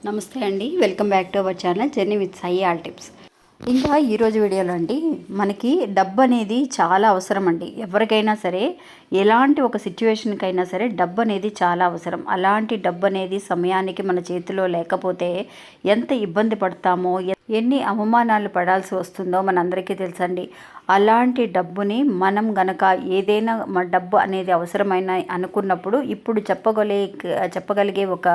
నమస్తే అండి, welcome back to our channel journey with Sai all tips. ఇంకా ఈరోజు వీడియోలో అండి, మనకి డబ్బు అనేది చాలా అవసరం అండి. ఎవరికైనా సరే, ఎలాంటి ఒక సిచ్యువేషన్కైనా సరే డబ్బు అనేది చాలా అవసరం. అలాంటి డబ్బు అనేది సమయానికి మన చేతిలో లేకపోతే ఎంత ఇబ్బంది పడతామో, ఎన్ని అవమానాలు పడాల్సి వస్తుందో మనందరికీ తెలుసండి. అలాంటి డబ్బుని మనం గనక ఏదైనా డబ్బు అనేది అవసరమైన అనుకున్నప్పుడు ఇప్పుడు చెప్పగలిగే ఒక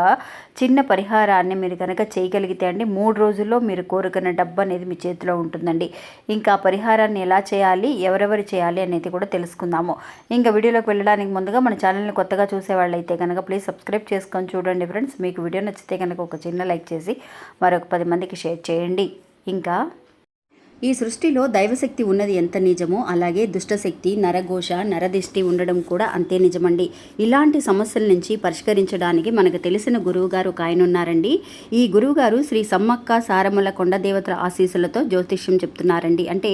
చిన్న పరిహారాన్ని మీరు కనుక చేయగలిగితే అండి, 3 రోజుల్లో మీరు కోరుకున్న డబ్బు అనేది మీ చేతిలో ఉంటుందండి. ఇంకా పరిహారాన్ని ఎలా చేయాలి, ఎవరెవరు చేయాలి అనేది కూడా తెలుసుకుందాము. ఇంకా వీడియోలోకి వెళ్ళడానికి ముందుగా మన ఛానల్ని కొత్తగా చూసేవాళ్ళైతే కనుక ప్లీజ్ సబ్స్క్రైబ్ చేసుకొని చూడండి ఫ్రెండ్స్. మీకు వీడియో నచ్చితే కనుక ఒక చిన్న లైక్ చేసి మరొక 10 మందికి షేర్ చేయండి. ఇంకా ఈ సృష్టిలో దైవశక్తి ఉన్నది ఎంత నిజమో అలాగే దుష్టశక్తి, నరఘోష, నరదిష్టి ఉండడం కూడా అంతే నిజమండి. ఇలాంటి సమస్యల నుంచి పరిష్కరించడానికి మనకు తెలిసిన గురువుగారు ఒక ఆయన ఉన్నారండి. ఈ గురువుగారు శ్రీ సమ్మక్క సారముల కొండ దేవతల ఆశీస్సులతో జ్యోతిష్యం చెప్తున్నారండి. అంటే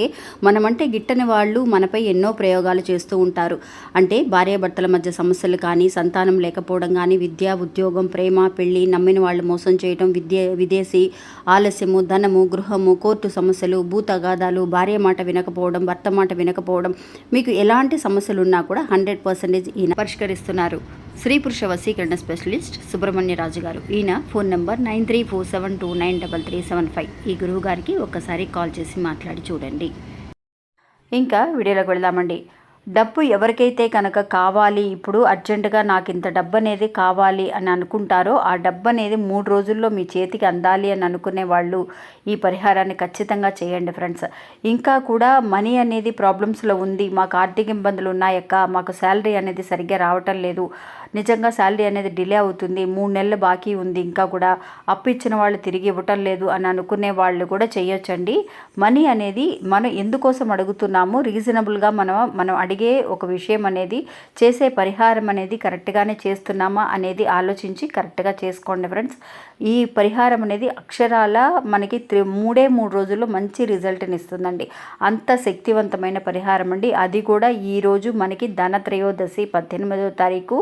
మనమంటే గిట్టని వాళ్ళు మనపై ఎన్నో ప్రయోగాలు చేస్తూ ఉంటారు. అంటే భార్యాభర్తల మధ్య సమస్యలు కానీ, సంతానం లేకపోవడం కానీ, విద్య, ఉద్యోగం, ప్రేమ, పెళ్లి, నమ్మిన వాళ్ళు మోసం చేయడం, విదేశీ ఆలస్యము, ధనము, గృహము, కోర్టు సమస్యలు, భూత తగాదాలు, భార్య మాట వినకపోవడం, భర్త మాట వినకపోవడం, మీకు ఎలాంటి సమస్యలు ఉన్నా కూడా 100% ఈయన పరిష్కరిస్తున్నారు. స్త్రీ పురుష వశీకరణ స్పెషలిస్ట్ సుబ్రహ్మణ్యరాజు గారు. ఈయన ఫోన్ నెంబర్ 9347293375. ఈ గురువు గారికి ఒక్కసారి కాల్ చేసి మాట్లాడి చూడండి. ఇంకా వీడియోలోకి వెళ్దామండి. డబ్బు ఎవరికైతే కనుక కావాలి, ఇప్పుడు అర్జెంటుగా నాకు ఇంత డబ్బు అనేది కావాలి అని అనుకుంటారో, ఆ డబ్బు అనేది 3 రోజుల్లో మీ చేతికి అందాలి అని అనుకునే వాళ్ళు ఈ పరిహారాన్ని ఖచ్చితంగా చేయండి ఫ్రెండ్స్. ఇంకా కూడా మనీ అనేది ప్రాబ్లమ్స్లో ఉంది, మాకు ఆర్థిక ఇబ్బందులు ఉన్నాయక్క, మాకు శాలరీ అనేది సరిగ్గా రావటం లేదు, నిజంగా శాలరీ అనేది డిలే అవుతుంది, 3 నెలలు బాకీ ఉంది, ఇంకా కూడా అప్పు ఇచ్చిన వాళ్ళు తిరిగి ఇవ్వటం లేదు అని అనుకునే వాళ్ళు కూడా చేయొచ్చండి. మనీ అనేది మనం ఎందుకోసం అడుగుతున్నాము, రీజనబుల్గా మనం అడిగే ఒక విషయం అనేది, చేసే పరిహారం అనేది కరెక్ట్గానే చేస్తున్నామా అనేది ఆలోచించి కరెక్ట్గా చేసుకోండి ఫ్రెండ్స్. ఈ పరిహారం అనేది అక్షరాల మనకి 3 రోజుల్లో మంచి రిజల్ట్ని ఇస్తుందండి. అంత శక్తివంతమైన పరిహారం అండి. అది కూడా ఈరోజు మనకి ధనత్రయోదశి 18వ తారీఖు.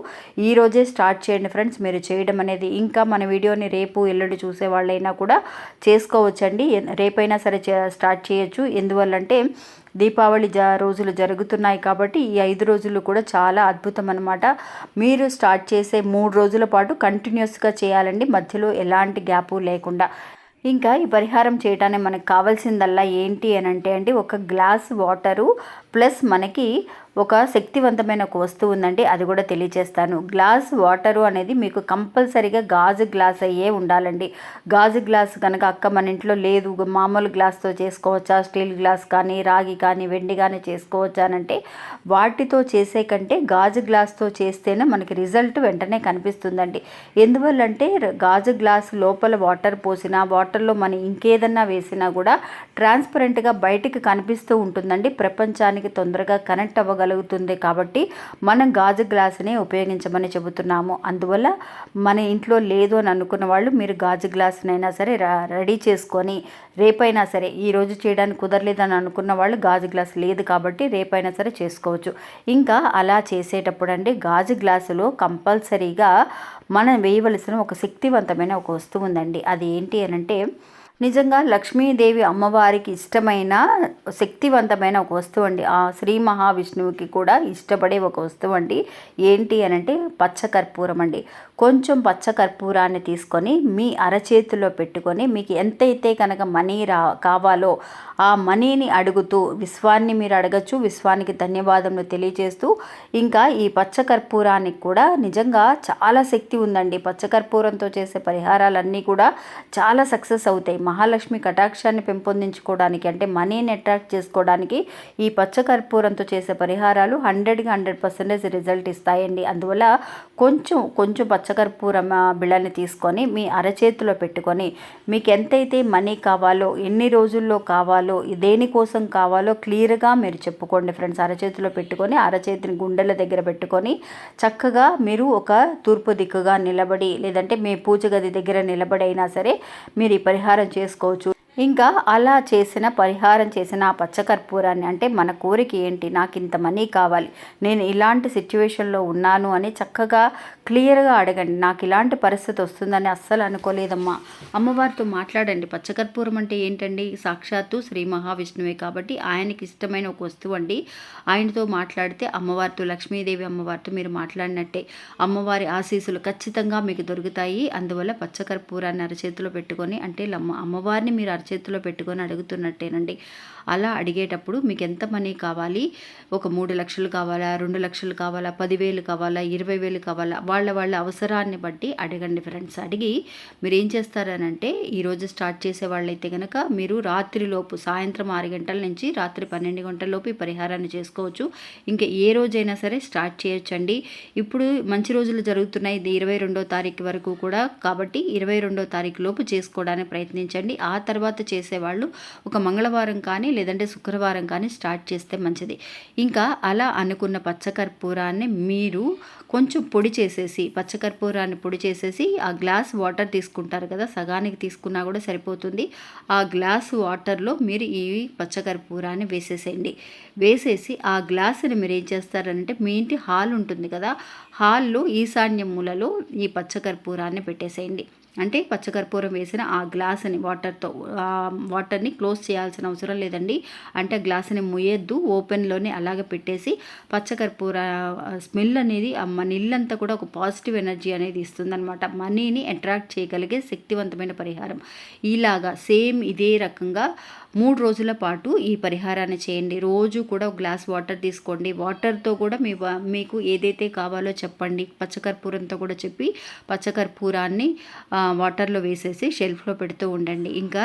ఈరోజే స్టార్ట్ చేయండి ఫ్రెండ్స్ మీరు చేయడం అనేది. ఇంకా మన వీడియోని రేపు ఎల్లుండి చూసే వాళ్ళైనా కూడా చేసుకోవచ్చండి. రేపైనా సరే స్టార్ట్ చేయొచ్చు. ఎందువల్లంటే దీపావళి రోజులు జరుగుతున్నాయి కాబట్టి ఈ 5 రోజులు కూడా చాలా అద్భుతం అన్నమాట. మీరు స్టార్ట్ చేసే 3 రోజుల పాటు కంటిన్యూస్గా చేయాలండి, మధ్యలో ఎలాంటి గ్యాపు లేకుండా. ఇంకా ఈ పరిహారం చేయడానికి మనకు కావాల్సిందల్లా ఏంటి అని అంటే అండి, ఒక గ్లాస్ వాటరు ప్లస్ మనకి ఒక శక్తివంతమైన ఒక వస్తువు ఉందండి, అది కూడా తెలియజేస్తాను. గ్లాస్ వాటరు అనేది మీకు కంపల్సరీగా గాజు గ్లాస్ అయ్యే ఉండాలండి. గాజు గ్లాస్ కనుక అక్క మన ఇంట్లో లేదు, మామూలు గ్లాస్తో చేసుకోవచ్చా, స్టీల్ గ్లాస్ కానీ, రాగి కానీ, వెండి కానీ చేసుకోవచ్చా అని అంటే, వాటితో చేసే కంటే గాజు గ్లాస్తో చేస్తేనే మనకి రిజల్ట్ వెంటనే కనిపిస్తుందండి. ఎందువల్లంటే గాజు గ్లాస్ లోపల వాటర్ పోసినా, వాటర్లో మనం ఇంకేదన్నా వేసినా కూడా ట్రాన్స్పరెంట్గా బయటికి కనిపిస్తూ ఉంటుందండి, ప్రపంచానికి తొందరగా కనెక్ట్ అవ్వగలుగుతుంది. కాబట్టి మనం గాజు గ్లాసుని ఉపయోగించమని చెబుతున్నాము. అందువల్ల మన ఇంట్లో లేదు అని అనుకున్న వాళ్ళు మీరు గాజు గ్లాసునైనా సరే రెడీ చేసుకొని, రేపైనా సరే, ఈరోజు చేయడానికి కుదరలేదని అనుకున్న వాళ్ళు గాజు గ్లాస్ లేదు కాబట్టి రేపైనా సరే చేసుకోవచ్చు. ఇంకా అలా చేసేటప్పుడు అండి, గాజు గ్లాసులో కంపల్సరీగా మనం వేయవలసిన ఒక శక్తివంతమైన ఒక వస్తువు ఉందండి. అది ఏంటి అని అంటే, నిజంగా లక్ష్మీదేవి అమ్మవారికి ఇష్టమైన శక్తివంతమైన ఒక వస్తువు అండి. ఆ శ్రీ మహావిష్ణువుకి కూడా ఇష్టపడే ఒక వస్తువు అండి. ఏంటి అని అంటే పచ్చకర్పూరం అండి. కొంచెం పచ్చకర్పూరాన్ని తీసుకొని మీ అరచేతిలో పెట్టుకొని, మీకు ఎంతైతే కనుక మనీ కావాలో ఆ మనీని అడుగుతూ, విశ్వాన్ని మీరు అడగచ్చు, విశ్వానికి ధన్యవాదములు తెలియజేస్తూ, ఇంకా ఈ పచ్చకర్పూరానికి కూడా నిజంగా చాలా శక్తి ఉందండి. పచ్చకర్పూరంతో చేసే పరిహారాలన్నీ కూడా చాలా సక్సెస్ అవుతాయి. మహాలక్ష్మి కటాక్షాన్ని పెంపొందించుకోవడానికి, అంటే మనీని అట్రాక్ట్ చేసుకోవడానికి ఈ పచ్చకర్పూరంతో చేసే పరిహారాలు 100% రిజల్ట్ ఇస్తాయండి. అందువల్ల కొంచెం పచ్చకర్పూరం బిళ్ళని తీసుకొని మీ అరచేతిలో పెట్టుకొని, మీకు ఎంతైతే మనీ కావాలో, ఎన్ని రోజుల్లో కావాలో, దేనికోసం కావాలో క్లియర్గా మీరు చెప్పుకోండి ఫ్రెండ్స్. అరచేతిలో పెట్టుకొని, అరచేతిని గుండెల దగ్గర పెట్టుకొని చక్కగా మీరు ఒక తూర్పు దిక్కుగా నిలబడి, లేదంటే మీ పూజ గది దగ్గర నిలబడి అయినా సరే మీరు ఈ పరిహారం చేసుకోవచ్చు. ఇంకా అలా చేసిన పరిహారం చేసిన ఆ పచ్చకర్పూరాన్ని అంటే మన కోరిక ఏంటి, నాకు ఇంత మనీ కావాలి, నేను ఇలాంటి సిచ్యువేషన్లో ఉన్నాను అని చక్కగా క్లియర్గా అడగండి. నాకు ఇలాంటి పరిస్థితి వస్తుందని అస్సలు అనుకోలేదమ్మా. అమ్మవారితో మాట్లాడండి. పచ్చకర్పూరం అంటే ఏంటండి, సాక్షాత్తు శ్రీ మహావిష్ణువే కాబట్టి ఆయనకి ఇష్టమైన ఒక వస్తువు అండి. ఆయనతో మాట్లాడితే అమ్మవారితో, లక్ష్మీదేవి అమ్మవారితో మీరు మాట్లాడినట్టే. అమ్మవారి ఆశీస్సులు ఖచ్చితంగా మీకు దొరుకుతాయి. అందువల్ల పచ్చకర్పూరాన్ని అరచేతిలో పెట్టుకొని అంటే అమ్మవారిని మీరు చేతిలో పెట్టుకొని అడుగుతున్నట్టేనండి. అలా అడిగేటప్పుడు మీకు ఎంత మనీ కావాలి, ఒక 3 లక్షలు కావాలా, 2 లక్షలు కావాలా, 10,000 కావాలా, 20,000 కావాలా, వాళ్ళ అవసరాన్ని బట్టి అడగండి ఫ్రెండ్స్. అడిగి మీరు ఏం చేస్తారనంటే ఈరోజు స్టార్ట్ చేసే వాళ్ళైతే కనుక మీరు రాత్రిలోపు సాయంత్రం 6 గంటల నుంచి రాత్రి 12 గంటలలోపు ఈ పరిహారాన్ని చేసుకోవచ్చు. ఇంకా ఏ రోజైనా సరే స్టార్ట్ చేయొచ్చండి. ఇప్పుడు మంచి రోజులు జరుగుతున్నాయి 22వ తారీఖు వరకు కూడా, కాబట్టి 22వ తారీఖు లోపు చేసుకోవడానికి ప్రయత్నించండి. ఆ తర్వాత చేసేవాళ్ళు ఒక మంగళవారం కానీ లేదంటే శుక్రవారం కానీ స్టార్ట్ చేస్తే మంచిది. ఇంకా అలా అనుకున్న పచ్చకర్పూరాన్ని మీరు కొంచెం పొడి చేసేసి, పచ్చకర్పూరాన్ని పొడి చేసేసి ఆ గ్లాస్ వాటర్ తీసుకుంటారు కదా, సగానికి తీసుకున్నా కూడా సరిపోతుంది. ఆ గ్లాస్ వాటర్లో మీరు ఈ పచ్చకర్పూరాన్ని వేసేసేయండి. వేసేసి ఆ గ్లాసుని మీరు ఏం చేస్తారంటే మీ ఇంటి హాల్ ఉంటుంది కదా, హాల్లో ఈశాన్య మూలలో ఈ పచ్చకర్పూరాన్ని పెట్టేసేయండి. అంటే పచ్చకర్పూరం వేసిన ఆ గ్లాసుని వాటర్ని క్లోజ్ చేయాల్సిన అవసరం లేదండి. అంటే గ్లాసుని ముయ్యొద్దు, ఓపెన్లోనే అలాగే పెట్టేసి పచ్చకర్పూర స్మెల్ అనేది మన ఇల్లంతా కూడా ఒక పాజిటివ్ ఎనర్జీ అనేది ఇస్తుందన్నమాట. మనీని అట్రాక్ట్ చేయగలిగే శక్తివంతమైన పరిహారం. ఇలాగా సేమ్ ఇదే రకంగా 3 రోజుల పాటు ఈ పరిహారాన్ని చేయండి. రోజు కూడా ఒక గ్లాస్ వాటర్ తీసుకోండి. వాటర్తో కూడా మీకు ఏదైతే కావాలో చెప్పండి. పచ్చకర్పూరంతో కూడా చెప్పి పచ్చకర్పూరాన్ని వాటర్లో వేసేసి షెల్ఫ్లో పెడుతూ ఉండండి. ఇంకా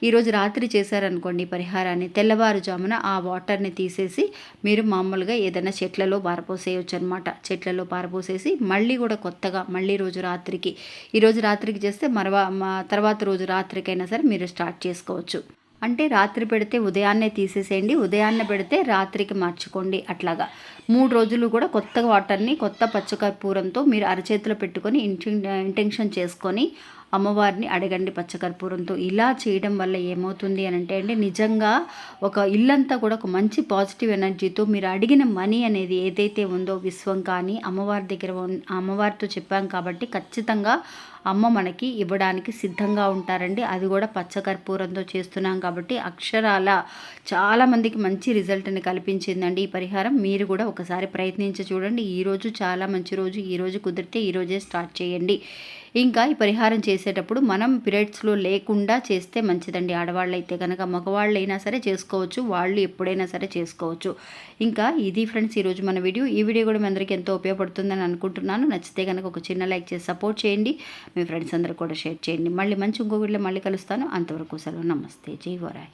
ఈరోజు రాత్రి చేశారనుకోండి పరిహారాన్ని, తెల్లవారుజామున ఆ వాటర్ని తీసేసి మీరు మామూలుగా ఏదైనా చెట్లలో పారపోసేయచ్చు అనమాట. చెట్లలో పారపోసేసి మళ్ళీ కూడా కొత్తగా ఈరోజు రాత్రికి చేస్తే తర్వాత రోజు రాత్రికైనా సరే మీరు స్టార్ట్ చేసుకోవచ్చు. అంటే రాత్రి పెడితే ఉదయాన్నే తీసేసేయండి, ఉదయాన్నే పెడితే రాత్రికి మార్చుకోండి. అట్లాగా 3 రోజులు కూడా కొత్తగా వాటర్ని కొత్త పచ్చకర్పూరంతో మీరు అరచేతిలో పెట్టుకొని ఇంటెన్షన్ చేసుకొని అమ్మవారిని అడగండి పచ్చకర్పూరంతో. ఇలా చేయడం వల్ల ఏమవుతుంది అని అంటే నిజంగా ఒక ఇల్లంతా కూడా ఒక మంచి పాజిటివ్ ఎనర్జీతో మీరు అడిగిన మనీ అనేది ఏదైతే ఉందో విశ్వం కానీ అమ్మవారితో చెప్పాం కాబట్టి ఖచ్చితంగా అమ్మ మనకి ఇవ్వడానికి సిద్ధంగా ఉంటారండి. అది కూడా పచ్చకర్పూరంతో చేస్తున్నాం కాబట్టి అక్షరాల చాలామందికి మంచి రిజల్ట్ని కల్పించిందండి ఈ పరిహారం. మీరు కూడా ఒకసారి ప్రయత్నించి చూడండి. ఈరోజు చాలా మంచి రోజు, ఈరోజు కుదిరితే ఈరోజే స్టార్ట్ చేయండి. ఇంకా ఈ పరిహారం చేసేటప్పుడు మనం పీరియడ్స్లో లేకుండా చేస్తే మంచిదండి. ఆడవాళ్ళు అయితే కనుక, మగవాళ్ళు అయినా సరే చేసుకోవచ్చు, వాళ్ళు ఎప్పుడైనా సరే చేసుకోవచ్చు. ఇంకా ఇది ఫ్రెండ్స్ ఈరోజు మన వీడియో. ఈ వీడియో కూడా మీ అందరికీ ఎంతో ఉపయోగపడుతుందని అనుకుంటున్నాను. నచ్చితే కనుక ఒక చిన్న లైక్ చేసి సపోర్ట్ చేయండి. మీ ఫ్రెండ్స్ అందరూ కూడా షేర్ చేయండి. మళ్ళీ మంచి ఇంకో వీడియోలో మళ్ళీ కలుస్తాను. అంతవరకు సెలవు. నమస్తే. జై వరాహి.